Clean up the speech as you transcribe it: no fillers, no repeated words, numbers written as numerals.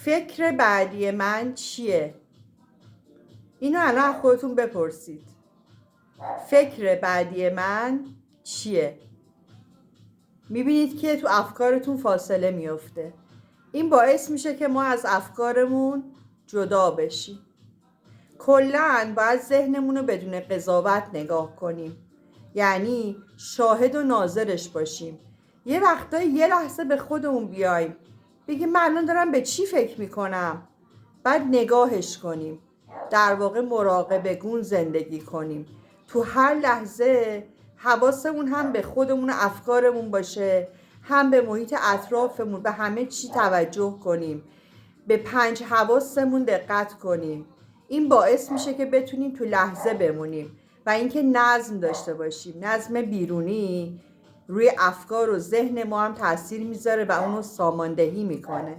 فکر بعدی من چیه؟ اینو الان از خودتون بپرسید. فکر بعدی من چیه؟ میبینید که تو افکارتون فاصله میفته. این باعث میشه که ما از افکارمون جدا بشیم. کلاً باید ذهنمون رو بدون قضاوت نگاه کنیم، یعنی شاهد و ناظرش باشیم. یه وقتایی یه لحظه به خودمون بیایم بگیم من الان دارم به چی فکر میکنم، بعد نگاهش کنیم. در واقع مراقبه گون زندگی کنیم. تو هر لحظه حواسمون هم به خودمون و افکارمون باشه، هم به محیط اطرافمون، به همه چی توجه کنیم، به 5 حواسمون دقت کنیم. این باعث میشه که بتونیم تو لحظه بمونیم و اینکه نظم داشته باشیم. نظم بیرونی روی افکار و ذهن ما هم تاثیر میذاره و اونو ساماندهی میکنه.